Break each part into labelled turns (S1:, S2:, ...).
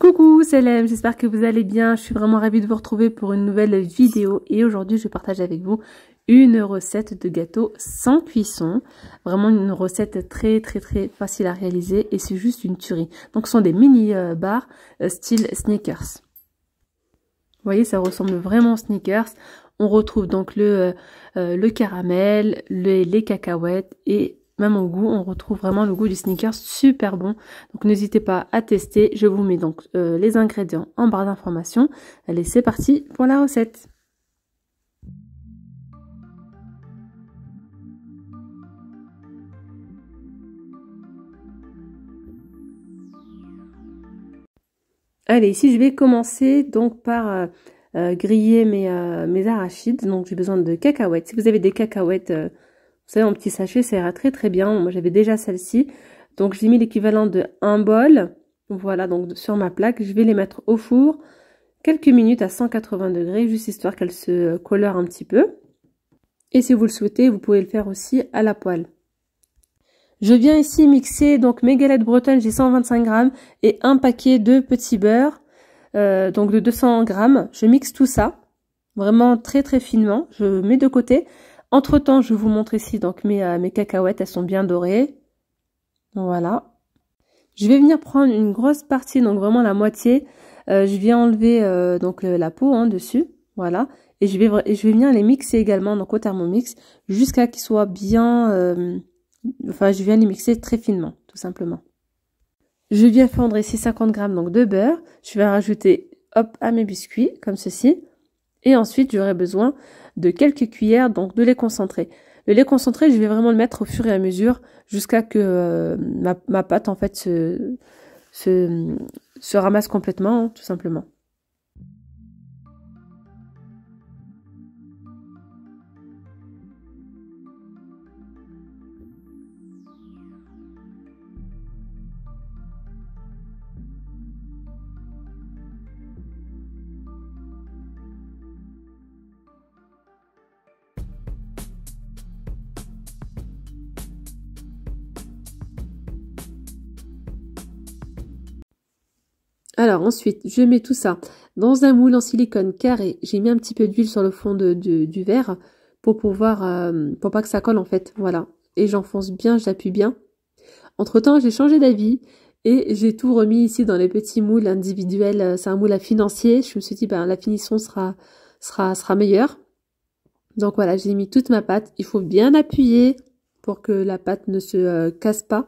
S1: Coucou, c'est Lem, j'espère que vous allez bien. Je suis vraiment ravie de vous retrouver pour une nouvelle vidéo. Et aujourd'hui, je partage avec vous une recette de gâteau sans cuisson. Vraiment une recette très facile à réaliser et c'est juste une tuerie. Donc, ce sont des mini bars style Snickers. Vous voyez, ça ressemble vraiment aux Snickers. On retrouve donc le caramel, les cacahuètes et même au goût, on retrouve vraiment le goût du Snickers, super bon. Donc n'hésitez pas à tester. Je vous mets donc les ingrédients en barre d'informations. Allez, c'est parti pour la recette. Allez, ici je vais commencer donc par griller mes arachides. Donc j'ai besoin de cacahuètes. Si vous avez des cacahuètes, vous savez, en petit sachet, ça ira très bien. Moi j'avais déjà celle-ci. Donc j'ai mis l'équivalent de 1 bol. Voilà, donc sur ma plaque, je vais les mettre au four quelques minutes à 180 degrés, juste histoire qu'elles se colorent un petit peu. Et si vous le souhaitez, vous pouvez le faire aussi à la poêle. Je viens ici mixer donc mes galettes bretonnes, j'ai 125 grammes et un paquet de petits beurre, donc de 200 grammes. Je mixe tout ça, vraiment très finement, je mets de côté. Entre temps, je vous montre ici donc mes cacahuètes, elles sont bien dorées. Voilà. Je vais venir prendre une grosse partie, donc vraiment la moitié. Je viens enlever donc la peau dessus, voilà. Et je vais venir les mixer également donc au Thermomix jusqu'à qu'ils soient bien. Enfin, je viens les mixer très finement, tout simplement. Je viens fondre ici 50 grammes donc de beurre. Je vais rajouter hop à mes biscuits comme ceci. Et ensuite, j'aurai besoin de quelques cuillères donc de lait concentré. Le lait concentré, je vais vraiment le mettre au fur et à mesure jusqu'à que ma pâte en fait se ramasse complètement, tout simplement. Alors ensuite, je mets tout ça dans un moule en silicone carré. J'ai mis un petit peu d'huile sur le fond du verre pour pouvoir, pour pas que ça colle en fait. Voilà. Et j'enfonce bien, j'appuie bien. Entre temps, j'ai changé d'avis et j'ai tout remis ici dans les petits moules individuels. C'est un moule à financier. Je me suis dit, ben la finition sera meilleure. Donc voilà, j'ai mis toute ma pâte. Il faut bien appuyer pour que la pâte ne se casse pas.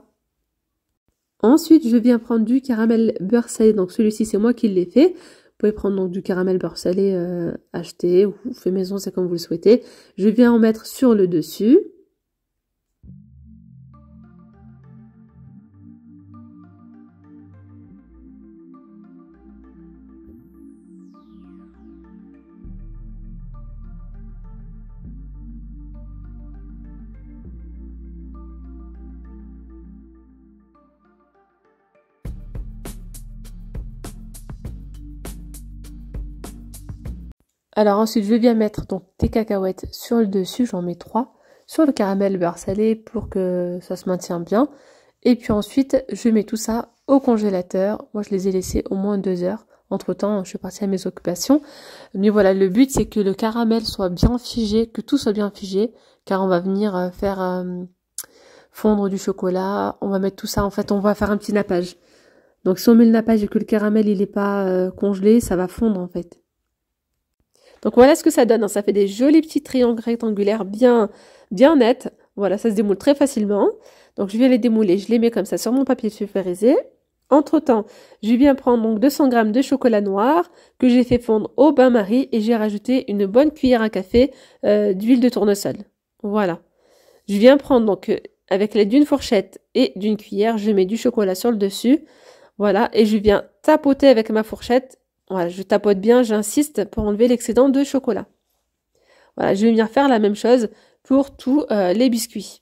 S1: Ensuite, je viens prendre du caramel beurre salé. Donc celui-ci, c'est moi qui l'ai fait. Vous pouvez prendre donc du caramel beurre salé acheté ou fait maison, c'est comme vous le souhaitez. Je viens en mettre sur le dessus. Alors ensuite, je viens mettre donc des cacahuètes sur le dessus, j'en mets 3, sur le caramel beurre salé pour que ça se maintienne bien. Et puis ensuite, je mets tout ça au congélateur. Moi, je les ai laissés au moins 2 heures. Entre-temps, je suis partie à mes occupations. Mais voilà, le but, c'est que le caramel soit bien figé, que tout soit bien figé, car on va venir faire fondre du chocolat. On va mettre tout ça, en fait, on va faire un petit nappage. Donc si on met le nappage et que le caramel, il n'est pas congelé, ça va fondre, en fait. Donc voilà ce que ça donne, ça fait des jolis petits triangles rectangulaires bien nets. Voilà, ça se démoule très facilement. Donc je viens les démouler, je les mets comme ça sur mon papier sulfurisé. Entre temps, je viens prendre donc 200 g de chocolat noir que j'ai fait fondre au bain-marie et j'ai rajouté une bonne cuillère à café d'huile de tournesol. Voilà. Je viens prendre donc avec l'aide d'une fourchette et d'une cuillère, je mets du chocolat sur le dessus. Voilà, et je viens tapoter avec ma fourchette. Voilà, je tapote bien, j'insiste pour enlever l'excédent de chocolat. Voilà, je vais venir faire la même chose pour tous les biscuits.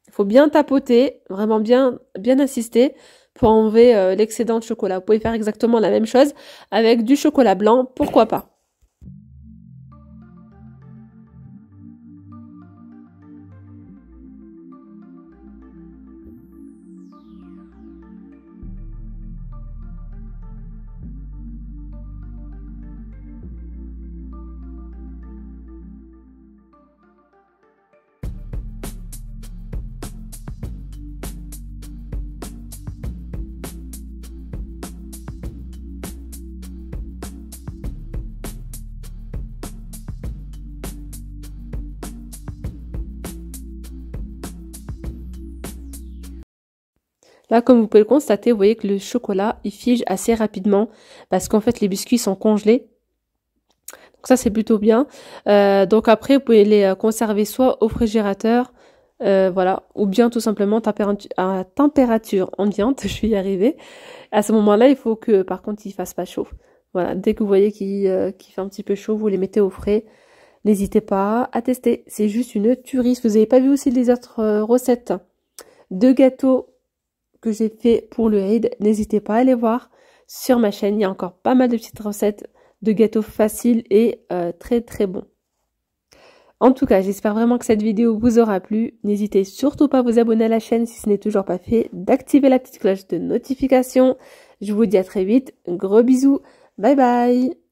S1: Il faut bien tapoter, vraiment bien insister pour enlever l'excédent de chocolat. Vous pouvez faire exactement la même chose avec du chocolat blanc, pourquoi pas. Là, comme vous pouvez le constater, vous voyez que le chocolat, il fige assez rapidement parce qu'en fait, les biscuits sont congelés. Donc ça, c'est plutôt bien. Donc après, vous pouvez les conserver soit au réfrigérateur, voilà, ou bien tout simplement à température ambiante, je vais y arriver. À ce moment-là, il faut que, par contre, il fasse pas chaud. Voilà, dès que vous voyez qu'il fait un petit peu chaud, vous les mettez au frais. N'hésitez pas à tester, c'est juste une tuerie. Si vous n'avez pas vu aussi les autres recettes de gâteaux que j'ai fait pour le Eid, n'hésitez pas à aller voir sur ma chaîne. Il y a encore pas mal de petites recettes de gâteaux faciles et très très bons. En tout cas, j'espère vraiment que cette vidéo vous aura plu. N'hésitez surtout pas à vous abonner à la chaîne si ce n'est toujours pas fait, d'activer la petite cloche de notification. Je vous dis à très vite. Gros bisous. Bye bye.